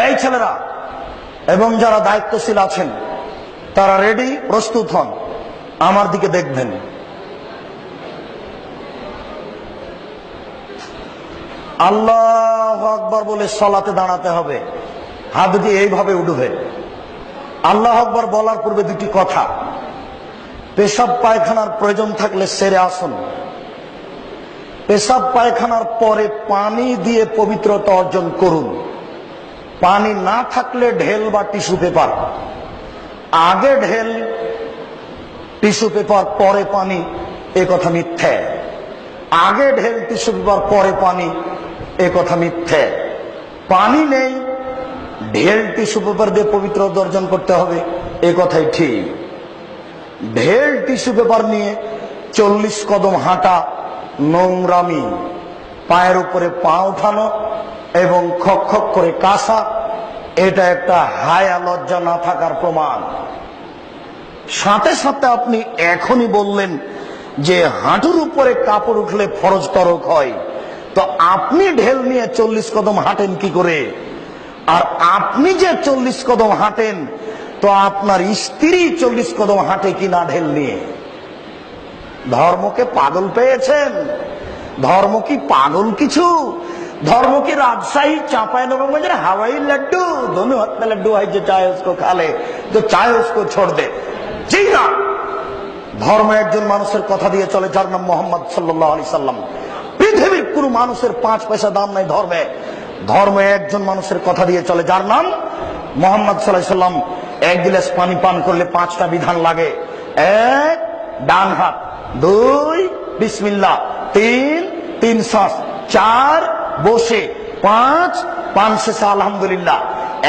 এই ছেলেরা এবং যারা দায়িত্বশীল আছেন তারা রেডি, প্রস্তুত হন, আমার দিকে দেখবেন। আল্লাহু আকবার বলে সালাতে দাঁড়াতে হবে। হাত দুটি এইভাবে উঠবে। আল্লাহু আকবার বলার পূর্বে দুটি কথা। পেশাব পায়খানার প্রয়োজন থাকলে সেরে আসুন। পেশাব পায়খানার পরে পানি দিয়ে পবিত্রতা অর্জন করুন। পানি না থাকলে ঢেল বা টিস্যু পেপার। আগে ঢেল, টিস্যু পেপার, পরে পানি, এ কথা মিথ্যে। আগে ঢেল, টিস্যু পেপার, পরে পানি, এ কথা মিথ্যে। পানি নেই, ঢেল টিস্যু পেপার দিয়ে পবিত্রতা অর্জন করতে হবে, এ কথাই ঠিক। ঢেল টিস্যু পেপার নিয়ে 40 কদম হাঁটা নোংরামি। পায়ের উপরে পা উঠানো এবং খক খক করে কাশা, এটা একটা হায়া লজ্জা না থাকার প্রমাণ। সাথে সাথে আপনি এখনই বললেন যে হাঁটুর উপরে কাপড় উঠলে ফরজ তরক হয়, তো আপনি ঢেল নিয়ে 40 কদম হাঁটেন কি করে? আর আপনি যে 40 কদম হাঁটেন, তো আপনার স্ত্রী 40 কদম হাঁটে কিনা ঢেল নিয়ে? ধর্মকে পাগল পেয়েছেন? ধর্ম কি পাগল কিছু? धर्म की राजशाही चांपानेर हवाई लड्डू, दोनों हाथ में लड्डू है, जो चाहे उसको खा ले, जो चाहे उसको छोड़ दे। जी ना, धर्म एकजन मानुषेर कथा दिए चले जार नाम मोहम्मद सल्लल्लाहु अलैहि वसल्लम। पृथिवीर कोनो मानुषेर 5 पैसा दाम नहीं धर्मे। धर्म एकजन मानुषेर कथा दिए चले जार नाम मोहम्मद सल्लल्लाहु अलैहि वसल्लम। एक गिलास पानी पान करले 5टा विधान लागे। 1 डान हाथ, 2 बिस्मिल्लाह, 3 श्वास, 4 বসে, 5 পান শেষে আলহামদুলিল্লাহ।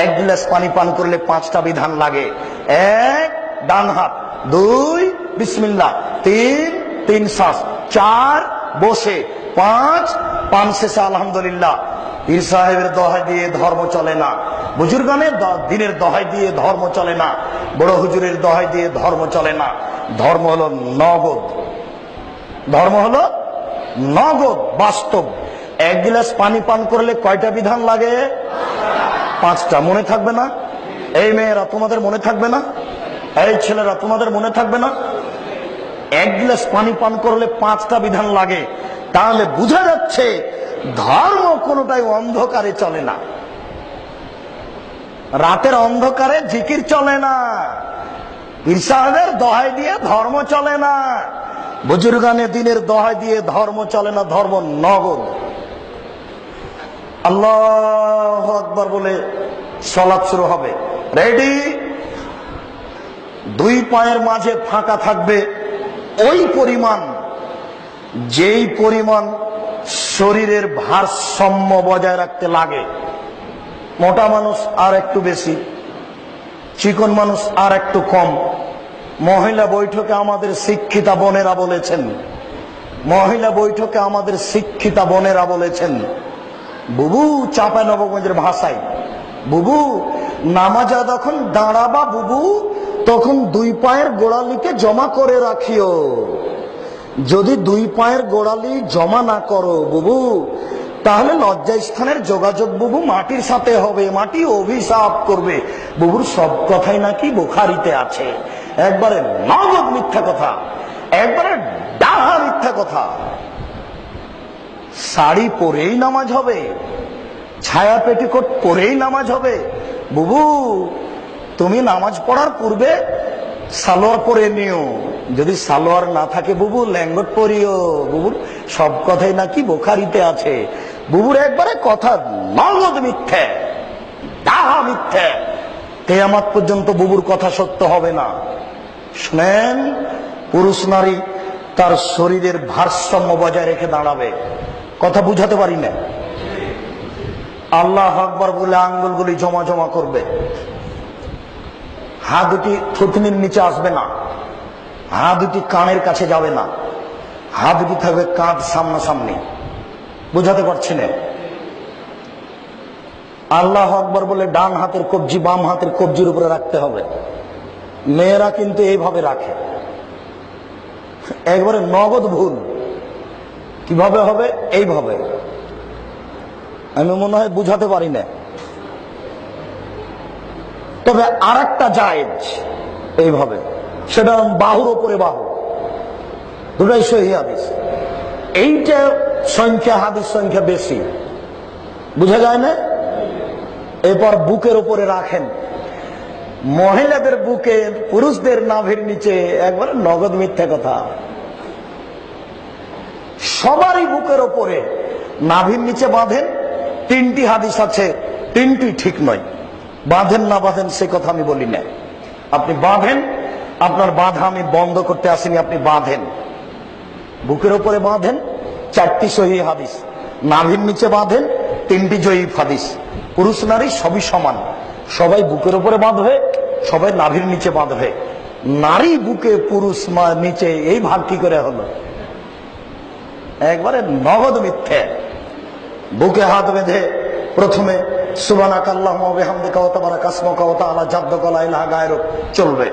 1 গ্লাস পানি পান করলে 5টা বিধান লাগে। 1 ডান হাত, 2 বিসমিল্লাহ, 3 শ্বাস, 4 বসে, 5 পান শেষে আলহামদুলিল্লাহ। পীর সাহেবের দোহাই দিয়ে ধর্ম চলে না, বুজুর্গানের দিনের দোহাই দিয়ে ধর্ম চলে না, বড় হুজুরের দোহাই দিয়ে ধর্ম চলে না। ধর্ম হলো নগদ, ধর্ম হলো নগদ, বাস্তব। 1 गिलास पानी पान करले कयटा विधान लागे? 5टा। मने थाकबे ना? এই মেয়েরা তোমাদের মনে থাকবে না? এই ছেলেরা তোমাদের মনে থাকবে না? 1 गिलास পানি পান করলে 5টা বিধান লাগে। তাহলে বোঝা যাচ্ছে ধর্ম কোনটাই অন্ধকারে চলে না। রাতের অন্ধকারে জিকির চলে না, পীর সাহেবের দোহাই দিয়ে ধর্ম চলে না, বুজুর্গানে দিনের দোহাই দিয়ে ধর্ম চলে না। ধর্ম নগদ। আল্লাহু আকবার বলে সালাত শুরু হবে। রেডি? 2 পায়ের মাঝে ফাঁকা থাকবে ওই পরিমাণ, যেই পরিমাণ শরীরের ভারসাম্য বজায় রাখতে লাগে। মোটা মানুষ আর একটু বেশি, চিকন মানুষ আর একটু কম। মহিলা বৈঠকে আমাদের শিক্ষিতা বোনেরা বলেছেন, মহিলা বৈঠকে আমাদের শিক্ষিতা বোনেরা বলেছেন, বুবু, চাঁপাইনবাবগঞ্জের ভাষায়, বুবু নামাজে যখন দাঁড়াবা বুবু, তখন 2 পায়ের গোড়ালিকে জমা করে রাখিও। যদি 2 পায়ের গোড়ালি জমা না করো বুবু, তাহলে লজ্জা স্থানের যোগাযোগ বুবু মাটির সাথে হবে, মাটি অভিশাপ করবে। বুবুর সব কথাই নাকি বুখারীতে আছে। একবারে নগদ মিথ্যা কথা, একবারে ডাহা মিথ্যা কথা। শাড়ি পরেই নামাজ হবে, ছায়া পেটিকোট পরেই নামাজ হবে। বুবু, তুমি নামাজ পড়ার পূর্বে সালোয়ার পরে নিও, যদি সালোয়ার না থাকে বুবু ল্যাঙ্গট পরিও। বুবুর সব কথাই নাকি বুখারীতে আছে। বুবুর একবারে কথা নগদ মিথ্যে, ডাহা মিথ্যে। কিয়ামত পর্যন্ত বুবুর কথা সত্য হবে না। শুনেন, পুরুষ নারী তার শরীরের ভারসাম্য বজায় রেখে দাঁড়াবে। কথা বুঝাতে পারি না? আল্লাহু আকবার বলে আঙ্গুলগুলি জমা জমা করবে। হাত দুটি থুতনির নিচে আসবে না, হাত দুটি কানের কাছে যাবে না, হাত দুটি থাকবে কাঁধ সামনাসামনি। বুঝাতে পারছি না? আল্লাহু আকবার বলে ডান হাতের কবজি বাম হাতের কবজির উপরে রাখতে হবে। মেয়েরা কিন্তু এইভাবে রাখে, একবারে নগদ ভুল। কিভাবে হবে? এইভাবে। আমি মনে হয় বুঝাতে পারি না। তবে আর একটা জায়েজ এইভাবে, সেটা বাহুর ওপরে বাহু, দুটাই সহিহ হাদিস। এইটা সংখ্যা, হাদিস সংখ্যা বেশি, বুঝা যায় না? এরপর বুকের উপরে রাখেন। মহিলাদের বুকে, পুরুষদের নাভির নিচে একবারে নগদ মিথ্যা কথা। সবারই বুকের ওপরে, নাভির নিচে বাঁধেন। তিনটি হাদিস আছে, তিনটি ঠিক নয়। বাঁধেন না বাঁধেন সে কথা আমি বলি না, আপনি বাঁধেন। আপনার বাঁধা আমি বন্ধ করতে আসিনি, আপনি বাঁধেন, বুকের ওপরে বাঁধেন। চারটি সহিহ হাদিস। নাভির নিচে বাঁধেন, তিনটি জয়ীফ হাদিস। পুরুষ নারী সবই সমান, সবাই বুকের উপরে বাঁধবে, সবাই নাভির নিচে বাঁধবে। নারী বুকে, পুরুষ নিচে, এই ভাগ কি করে হলো? একবারে নগদ মিথ্যে। বুকে হাত বেঁধে প্রথমে সুবহানাকা আল্লাহুম্মা ওয়া বিহামদিকা ওয়া তাবারাকা ইসমুকা ওয়া তাআলা জাদ্দুকা লা ইলাহা গায়রুক চলবে।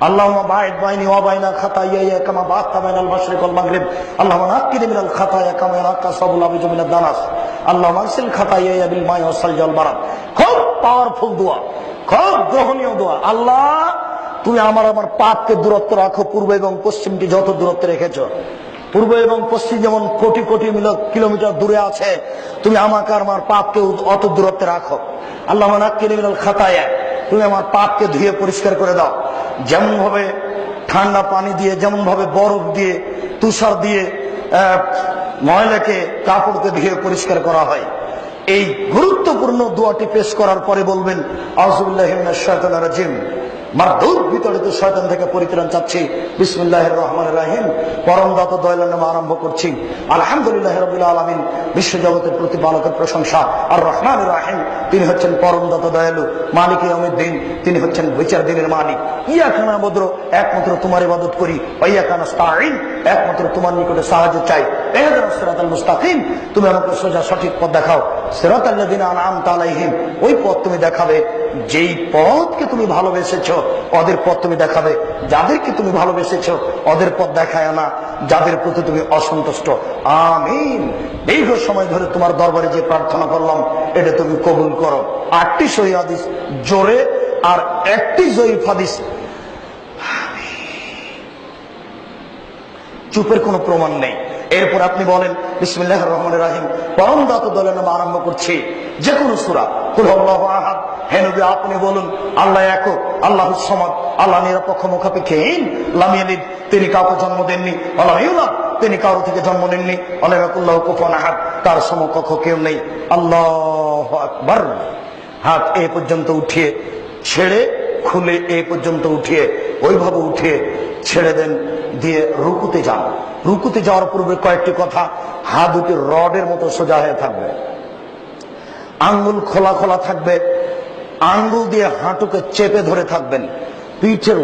আল্লাহুম্মা বা'ইদ বাইনি ওয়া বাইনা খাতায়ায়া কামা বা'আতা বাইনাল মাশরিক ওয়াল মাগরিব। আল্লাহুম্মা নাক্কিনি মিনাল খাতায়া কামা ইয়ানক্কা সাবুল আবিজু মিনাদ দানাস। আল্লাহুম্মা আগসিল খাতায়ায়া বিল মাই ওয়াস সালজি ওয়াল বারাদ। খুব পাওয়ারফুল দোয়া, খুব গ্রহণীয় দোয়া। আল্লাহ, তুমি আমার পাপকে দূরত্ব রাখো, পূর্ব এবং পশ্চিমটি যত দূরত্বে রেখেছো। পূর্ব এবং পশ্চিম যেমন কোটি কোটি কিলোমিটার দূরে আছে, তুমি আমাকে আর আমার পাপকে অত দূরত্বে রাখো। আল্লাহুম্মা নাক্কিনি মিনাল খাতায়া, তুমি আমার পাপকে ধুয়ে পরিষ্কার করে দাও। যেমন ভাবে ঠান্ডা পানি দিয়ে, যেমন ভাবে বরফ দিয়ে, তুষার দিয়ে ময়লাকে, কাপড়কে ধুয়ে পরিষ্কার করা হয়। এই গুরুত্বপূর্ণ দোয়াটি পেশ করার পরে বলবেন আউযুবিল্লাহি মিনাশ শাইতানির রাজিম, মারদুদ বিতাড়িত শয়তান থেকে পরিত্রাণ চাচ্ছি। বিসমিল্লাহির রহমানির রহিম, পরম দাতা দয়ালুর নামে আরম্ভ করছি। আলহামদুলিল্লাহি রাব্বিল আলামিন, বিশ্বজগতের প্রতিপালকের প্রশংসা। আর রহমানির রহিম, তিনি হচ্ছেন পরম দাতা দয়ালু। মালিক ইয়াউমিদ্দিন, তিনি হচ্ছেন বিচার দিনের মালিক। ইয়াকা না'বুদু, একমাত্র তোমার ইবাদত করি। ওয়া ইয়াকা নাস্তাঈন, একমাত্র তোমার নিকটে সাহায্য চাই। ইহদিনাস সিরাতাল মুস্তাকিম, তুমি আমাকে সোজা সঠিক পথ দেখাও। সিরাতাল লাযিনা আন'আমতা আলাইহিম, ওই পথ তুমি দেখাবে যেই পথকে তুমি ভালোবেসেছো, ওদের পথ তুমি দেখাবে। যাদেরকে তুমি ভালোবেসেছো ওদের পথ দেখায় না, যাদের প্রতি তুমি অসন্তুষ্ট। আমিন। দীর্ঘ সময় ধরে তোমার দরবারে যে প্রার্থনা করলাম, এটা তুমি কবুল করো। 8টি সহিহ হাদিস জোরে, আর 1টি জয়ীফ হাদিস। চুপের কোনো প্রমাণ নেই। এরপর আপনি বলেন বিসমিল্লাহির রহমানির রহিম, পরম দাতা দয়ালুর নামে আরম্ভ করছি। যে কোনো সূরা, কুল হুয়াল্লাহু আহাদ। হে নবী, আপনি বলুন আল্লাহ একক, আল্লাহুস সামাদ, আল্লাহ নিরপেক্ষ মুখাপেক্ষীহীন। লাম ইয়ালিদ, তিনি কাউকে জন্ম দেননি। ওয়া লাম ইউলাদ, তিনি কারো থেকে জন্ম নেননি। ওয়া লাম ইয়াকুল লাহু কুফুয়ান আহাদ, তার সমকক্ষ কেউ নেই। আল্লাহু আকবার। হাত এই পর্যন্ত উঠিয়ে, ছেড়ে খুলে এই পর্যন্ত উঠিয়ে, ওইভাবে উঠিয়ে ছেড়ে দেন, দিয়ে রুকুতে যান। রুকুতে যাওয়ার পূর্বে কয়েকটি কথা। হাত দুটি রডের মতো সোজা হয়ে থাকবে, আঙ্গুল খোলা খোলা থাকবে, আঙ্গুল দিয়ে হাঁটুকে চেপে ধরে থাকবেন, পিঠের